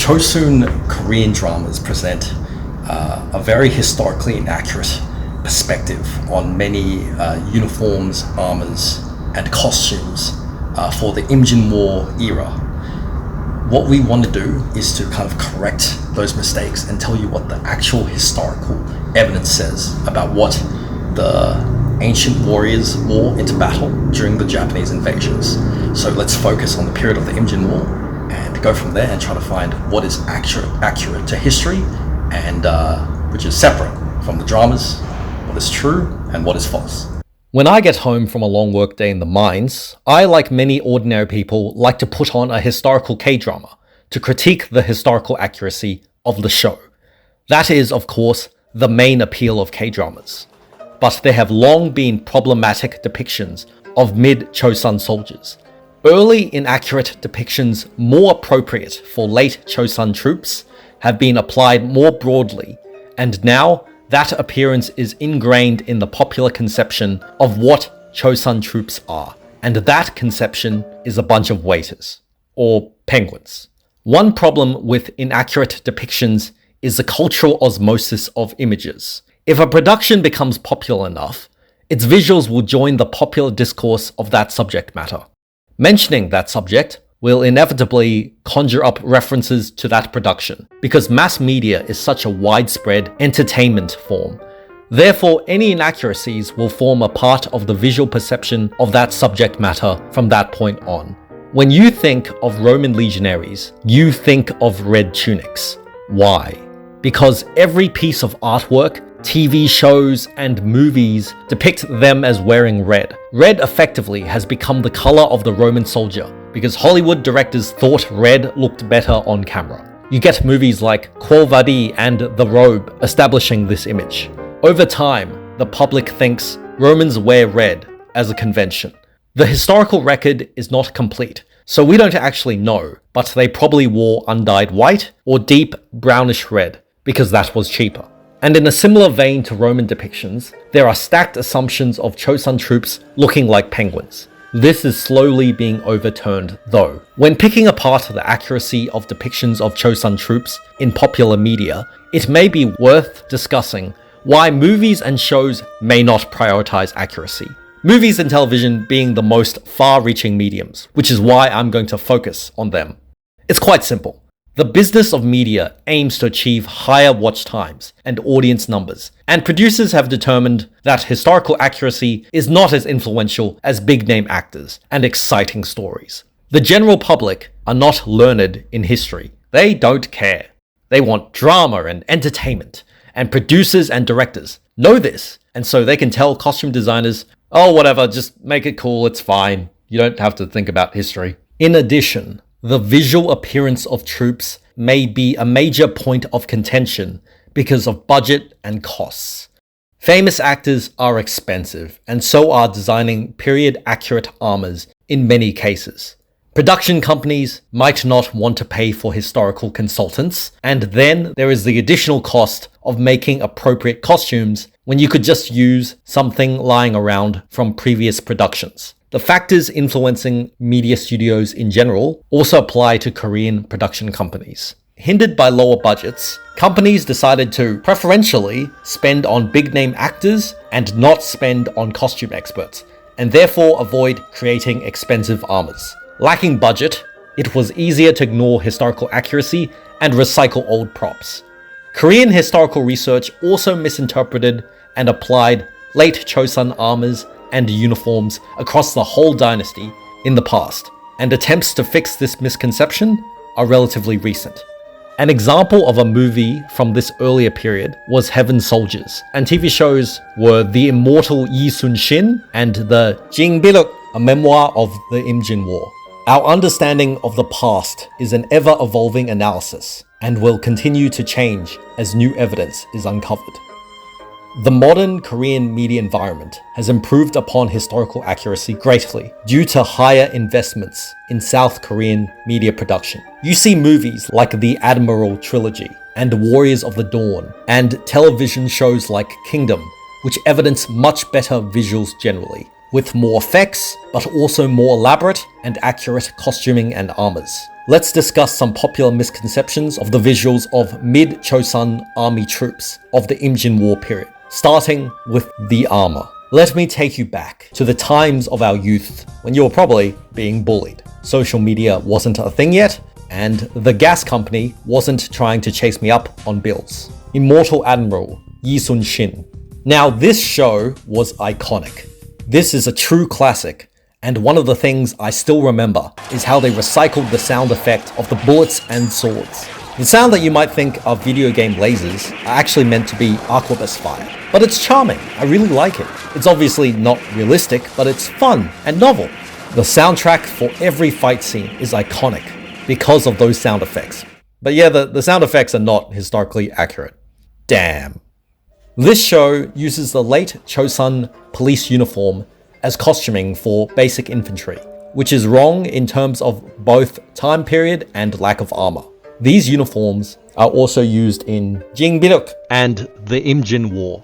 Chosun Korean dramas present a very historically inaccurate perspective on many uniforms, armors, and costumes for the Imjin War era. What we want to do is to kind of correct those mistakes and tell you what the actual historical evidence says about what the ancient warriors wore into battle during the Japanese invasions. So let's focus on the period of the Imjin War and go from there and try to find what is accurate to history and which is separate from the dramas, what is true and what is false. When I get home from a long workday in the mines, I, like many ordinary people, like to put on a historical K-drama to critique the historical accuracy of the show. That is, of course, the main appeal of K-dramas. But there have long been problematic depictions of mid-Chosun soldiers. Early inaccurate depictions more appropriate for late Chosun troops have been applied more broadly, and now that appearance is ingrained in the popular conception of what Chosun troops are, and that conception is a bunch of waiters, or penguins. One problem with inaccurate depictions is the cultural osmosis of images. If a production becomes popular enough, its visuals will join the popular discourse of that subject matter. Mentioning that subject will inevitably conjure up references to that production, because mass media is such a widespread entertainment form. Therefore, any inaccuracies will form a part of the visual perception of that subject matter from that point on. When you think of Roman legionaries, you think of red tunics. Why? Because every piece of artwork, TV shows, and movies depict them as wearing red. Red effectively has become the color of the Roman soldier, because Hollywood directors thought red looked better on camera. You get movies like Quo Vadis and The Robe establishing this image. Over time, the public thinks Romans wear red as a convention. The historical record is not complete, so we don't actually know, but they probably wore undyed white or deep brownish red, because that was cheaper. And in a similar vein to Roman depictions, there are stacked assumptions of Chosun troops looking like penguins. This is slowly being overturned, though. When picking apart the accuracy of depictions of Chosun troops in popular media, it may be worth discussing why movies and shows may not prioritize accuracy. Movies and television being the most far-reaching mediums, which is why I'm going to focus on them. It's quite simple. The business of media aims to achieve higher watch times and audience numbers, and producers have determined that historical accuracy is not as influential as big-name actors and exciting stories. The general public are not learned in history. They don't care. They want drama and entertainment, and producers and directors know this, and so they can tell costume designers, oh, whatever, just make it cool, it's fine. You don't have to think about history. In addition, the visual appearance of troops may be a major point of contention because of budget and costs. Famous actors are expensive, and so are designing period-accurate armors in many cases. Production companies might not want to pay for historical consultants, and then there is the additional cost of making appropriate costumes when you could just use something lying around from previous productions. The factors influencing media studios in general also apply to Korean production companies. Hindered by lower budgets, companies decided to preferentially spend on big-name actors and not spend on costume experts, and therefore avoid creating expensive armors. Lacking budget, it was easier to ignore historical accuracy and recycle old props. Korean historical research also misinterpreted and applied late Chosun armors and uniforms across the whole dynasty in the past, and attempts to fix this misconception are relatively recent. An example of a movie from this earlier period was Heaven Soldiers, and TV shows were The Immortal Shin and the Jingbiluk, a memoir of the Imjin War. Our understanding of the past is an ever-evolving analysis, and will continue to change as new evidence is uncovered. The modern Korean media environment has improved upon historical accuracy greatly due to higher investments in South Korean media production. You see movies like the Admiral trilogy and Warriors of the Dawn, and television shows like Kingdom, which evidence much better visuals generally, with more effects, but also more elaborate and accurate costuming and armors. let's discuss some popular misconceptions of the visuals of mid-Chosun army troops of the Imjin War period, starting with the armor. Let me take you back to the times of our youth when you were probably being bullied. Social media wasn't a thing yet, and the gas company wasn't trying to chase me up on bills. Immortal Admiral, Shin. Now this show was iconic. This is a true classic, and one of the things I still remember is how they recycled the sound effect of the bullets and swords. The sound that you might think are video game lasers are actually meant to be arquebus fire. But it's charming, I really like it. It's obviously not realistic, but it's fun and novel. The soundtrack for every fight scene is iconic because of those sound effects. But yeah, the sound effects are not historically accurate. Damn. This show uses the late Chosun police uniform as costuming for basic infantry, which is wrong in terms of both time period and lack of armor. These uniforms are also used in Jingbiruk and the Imjin War.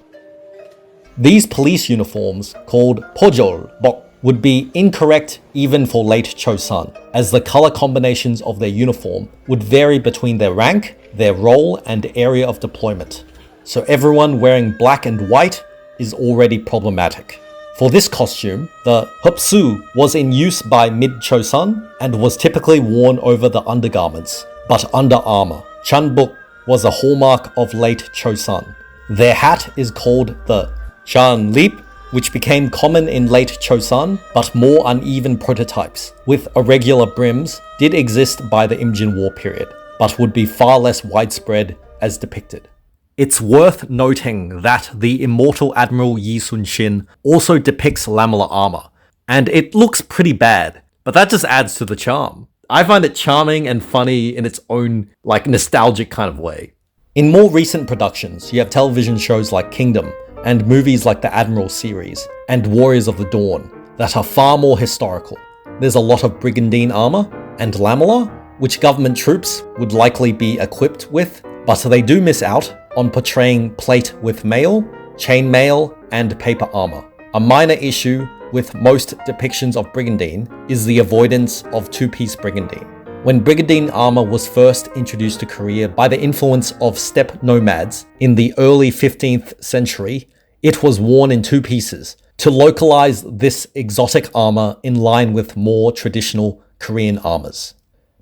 These police uniforms, called Pojol-bok, would be incorrect even for late Chosun, as the color combinations of their uniform would vary between their rank, their role, and area of deployment. So everyone wearing black and white is already problematic. For this costume, the hupsu was in use by mid-Chosun and was typically worn over the undergarments, but under armor. Chanbuk was a hallmark of late Chosun. Their hat is called the Chanlip, which became common in late Chosun, but more uneven prototypes, with irregular brims, did exist by the Imjin War period, but would be far less widespread as depicted. It's worth noting that the Immortal Admiral Shin also depicts lamellar armor, and it looks pretty bad, but that just adds to the charm. I find it charming and funny in its own, nostalgic kind of way. In more recent productions, you have television shows like Kingdom, and movies like the Admiral series, and Warriors of the Dawn, that are far more historical. There's a lot of brigandine armor, and lamellar, which government troops would likely be equipped with, but they do miss out on portraying plate with mail, chainmail, and paper armor. A minor issue with most depictions of brigandine is the avoidance of two-piece brigandine. When brigandine armor was first introduced to Korea by the influence of steppe nomads in the early 15th century, it was worn in two pieces to localize this exotic armor in line with more traditional Korean armors.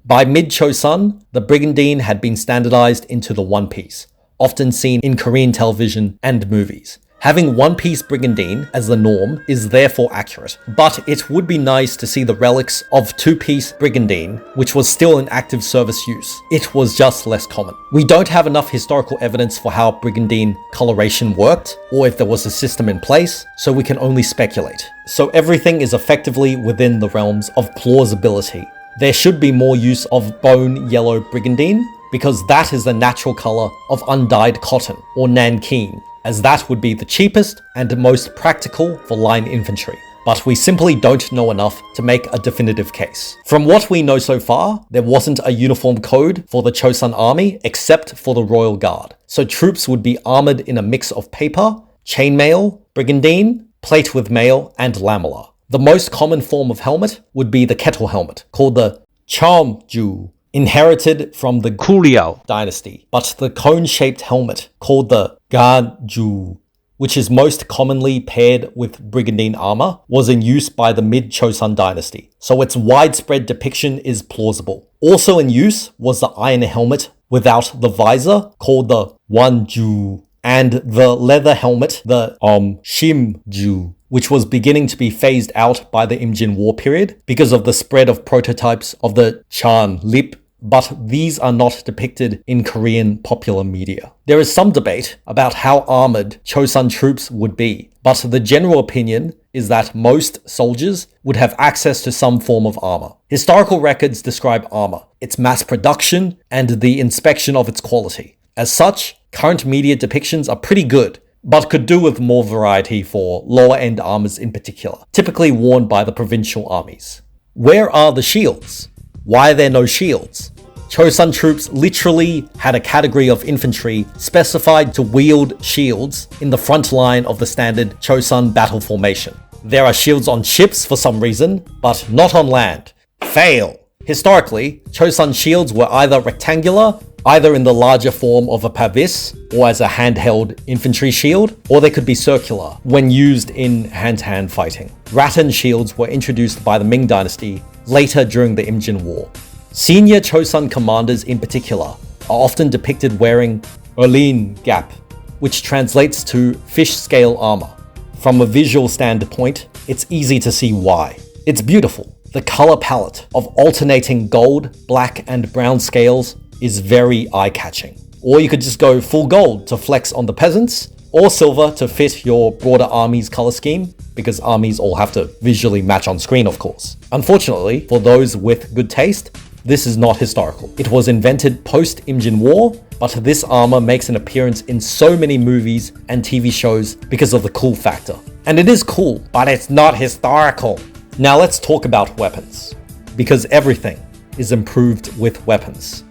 By mid-Chosun, the brigandine had been standardized into the one piece, often seen in Korean television and movies. Having one-piece brigandine as the norm is therefore accurate, but it would be nice to see the relics of two-piece brigandine, which was still in active service use. It was just less common. We don't have enough historical evidence for how brigandine coloration worked, or if there was a system in place, so we can only speculate. So everything is effectively within the realms of plausibility. There should be more use of bone yellow brigandine, because that is the natural color of undyed cotton, or nankeen, as that would be the cheapest and most practical for line infantry. But we simply don't know enough to make a definitive case. From what we know so far, there wasn't a uniform code for the Chosun army except for the Royal Guard. So troops would be armored in a mix of paper, chainmail, brigandine, plate with mail, and lamellar. The most common form of helmet would be the kettle helmet, called the Cheomju, inherited from the Goryeo dynasty, but the cone-shaped helmet, called the Ganju, which is most commonly paired with brigandine armor, was in use by the mid-Chosun dynasty, so its widespread depiction is plausible. Also in use was the iron helmet without the visor, called the Wanju, and the leather helmet, the Shimju, which was beginning to be phased out by the Imjin War period because of the spread of prototypes of the Chanlip, but these are not depicted in Korean popular media. There is some debate about how armored Chosun troops would be, but the general opinion is that most soldiers would have access to some form of armor. Historical records describe armor, its mass production, and the inspection of its quality. As such, current media depictions are pretty good, but could do with more variety for lower-end armors in particular, typically worn by the provincial armies. Where are the shields? Why are there no shields? Chosun troops literally had a category of infantry specified to wield shields in the front line of the standard Chosun battle formation. There are shields on ships for some reason, but not on land. Fail! Historically, Chosun shields were either rectangular, either in the larger form of a pavis or as a handheld infantry shield, or they could be circular when used in hand-to-hand fighting. Rattan shields were introduced by the Ming Dynasty later during the Imjin War. Senior Chosun commanders in particular are often depicted wearing Erlin Gap, which translates to fish scale armor. From a visual standpoint, it's easy to see why. It's beautiful. The color palette of alternating gold, black, and brown scales is very eye-catching. Or you could just go full gold to flex on the peasants, or silver to fit your broader army's color scheme, because armies all have to visually match on screen, of course. Unfortunately, for those with good taste, this is not historical. It was invented post-Imjin War, but this armor makes an appearance in so many movies and TV shows because of the cool factor. And it is cool, but it's not historical. Now let's talk about weapons, because everything is improved with weapons.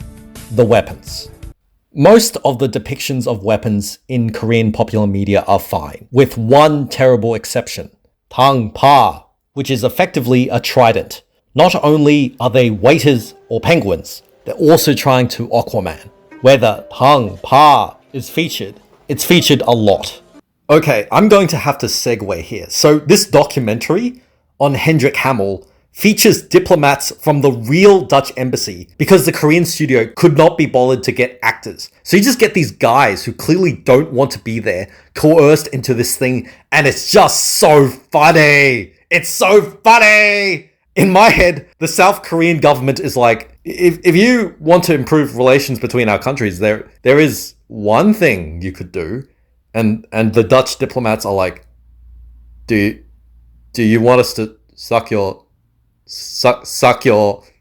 The weapons. Most of the depictions of weapons in Korean popular media are fine, with one terrible exception, Tang Pa, which is effectively a trident. Not only are they waiters or penguins, they're also trying to Aquaman. Where the Tang Pa is featured, it's featured a lot. Okay, I'm going to have to segue here. So this documentary on Hendrik Hamel features diplomats from the real Dutch embassy because the Korean studio could not be bothered to get actors. So you just get these guys who clearly don't want to be there, coerced into this thing, and it's just so funny. It's so funny! In my head, the South Korean government is like, if you want to improve relations between our countries, there is one thing you could do, and the Dutch diplomats are like, do you want us to suck your...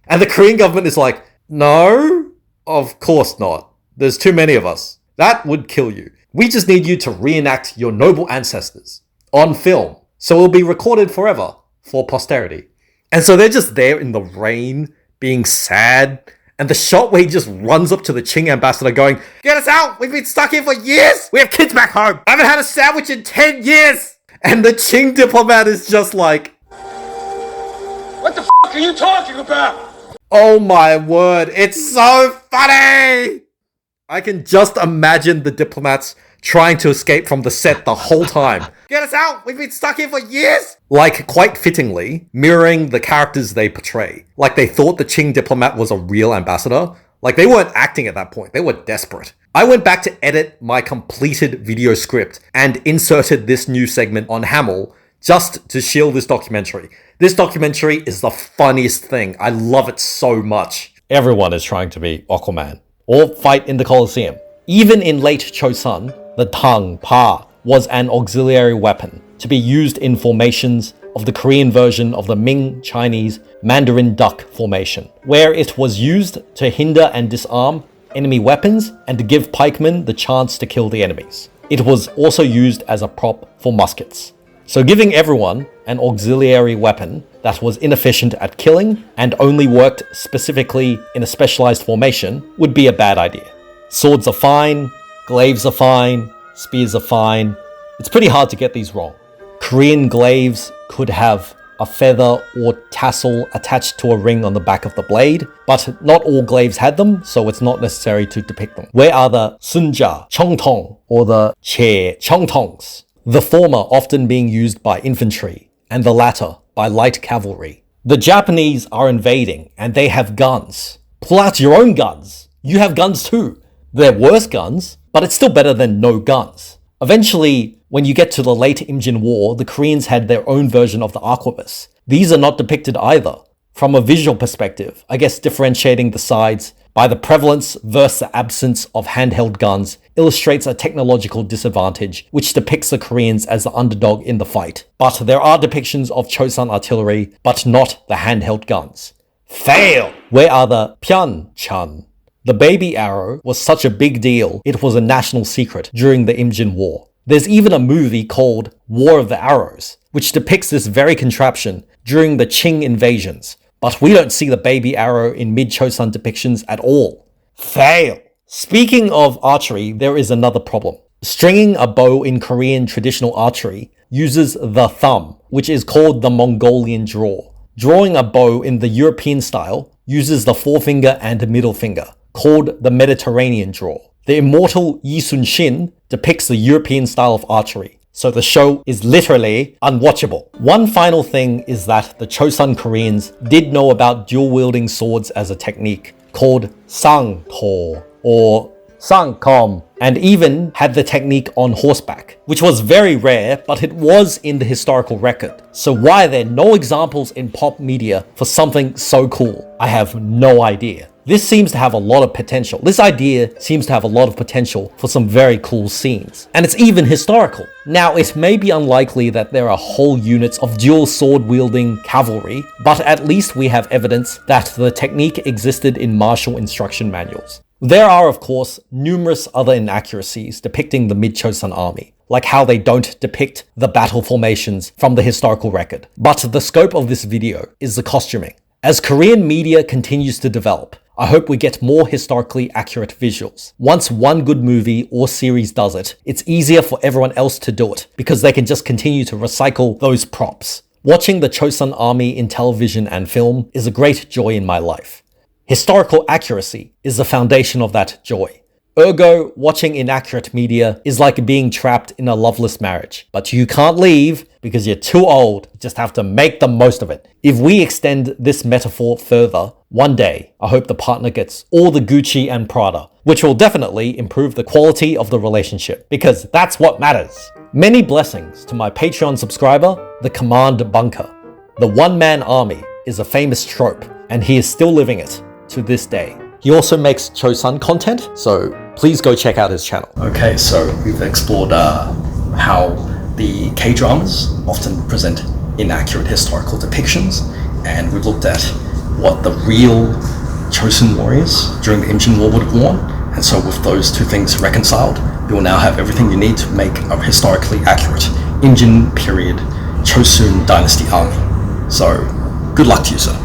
And the Korean government is like, no, of course not. There's too many of us. That would kill you. We just need you to reenact your noble ancestors on film, so it'll be recorded forever for posterity. And so they're just there in the rain, being sad, and the shot where he just runs up to the Qing ambassador going, get us out! We've been stuck here for years! We have kids back home! I haven't had a sandwich in 10 years! And the Qing diplomat is just like, what the f*** are you talking about? oh my word, it's so funny! I can just imagine the diplomats trying to escape from the set the whole time. Get us out! We've been stuck here for years! Like, quite fittingly, mirroring the characters they portray. Like, they thought the Qing diplomat was a real ambassador. Like, they weren't acting at that point. They were desperate. I went back to edit my completed video script and inserted this new segment on Hamel just to shield this documentary. This documentary is the funniest thing. I love it so much. Everyone is trying to be Aquaman or fight in the Colosseum. Even in late Chosun, the Tang Pa was an auxiliary weapon to be used in formations of the Korean version of the Ming Chinese Mandarin Duck formation, where it was used to hinder and disarm enemy weapons and to give pikemen the chance to kill the enemies. It was also used as a prop for muskets. So giving everyone an auxiliary weapon that was inefficient at killing and only worked specifically in a specialized formation would be a bad idea. Swords are fine, glaives are fine, spears are fine. It's pretty hard to get these wrong. Korean glaives could have a feather or tassel attached to a ring on the back of the blade, but not all glaives had them, so it's not necessary to depict them. Where are the sunja, chongtong, or the che chongtongs? The former often being used by infantry, and the latter by light cavalry. The Japanese are invading, and they have guns. Pull out your own guns. You have guns too. They're worse guns, but it's still better than no guns. Eventually, when you get to the late Imjin War, the Koreans had their own version of the arquebus. These are not depicted either. From a visual perspective, I guess differentiating the sides by the prevalence versus the absence of handheld guns illustrates a technological disadvantage which depicts the Koreans as the underdog in the fight. But there are depictions of Chosun artillery, but not the handheld guns. Fail! Where are the Pyeongchang? The baby arrow was such a big deal, it was a national secret during the Imjin War. There's even a movie called War of the Arrows, which depicts this very contraption during the Qing invasions. But we don't see the baby arrow in mid-Chosun depictions at all. Fail! Speaking of archery, there is another problem. Stringing a bow in Korean traditional archery uses the thumb, which is called the Mongolian draw. Drawing a bow in the European style uses the forefinger and middle finger, called the Mediterranean draw. The Immortal Shin depicts the European style of archery, so the show is literally unwatchable. One final thing is that the Chosun Koreans did know about dual-wielding swords as a technique called sang-to or sang-kom, and even had the technique on horseback, which was very rare, but it was in the historical record. So why are there no examples in pop media for something so cool? I have no idea. This seems to have a lot of potential. This idea seems to have a lot of potential for some very cool scenes. And it's even historical. Now, it may be unlikely that there are whole units of dual sword-wielding cavalry, but at least we have evidence that the technique existed in martial instruction manuals. There are, of course, numerous other inaccuracies depicting the mid-Chosun army, like how they don't depict the battle formations from the historical record. But the scope of this video is the costuming. As Korean media continues to develop, I hope we get more historically accurate visuals. Once one good movie or series does it, it's easier for everyone else to do it because they can just continue to recycle those props. Watching the Chosun army in television and film is a great joy in my life. Historical accuracy is the foundation of that joy. Ergo, watching inaccurate media is like being trapped in a loveless marriage. But you can't leave because you're too old. You just have to make the most of it. If we extend this metaphor further, one day, I hope the partner gets all the Gucci and Prada, which will definitely improve the quality of the relationship, because that's what matters. Many blessings to my Patreon subscriber, the Command Bunker. The one-man army is a famous trope, and he is still living it to this day. He also makes Chosun content, so please go check out his channel. Okay, so we've explored how the K-dramas often present inaccurate historical depictions, and we've looked at what the real Chosun warriors during the Imjin War would have worn. And so with those two things reconciled, you will now have everything you need to make a historically accurate Imjin period Chosun dynasty army. So good luck to you, sir.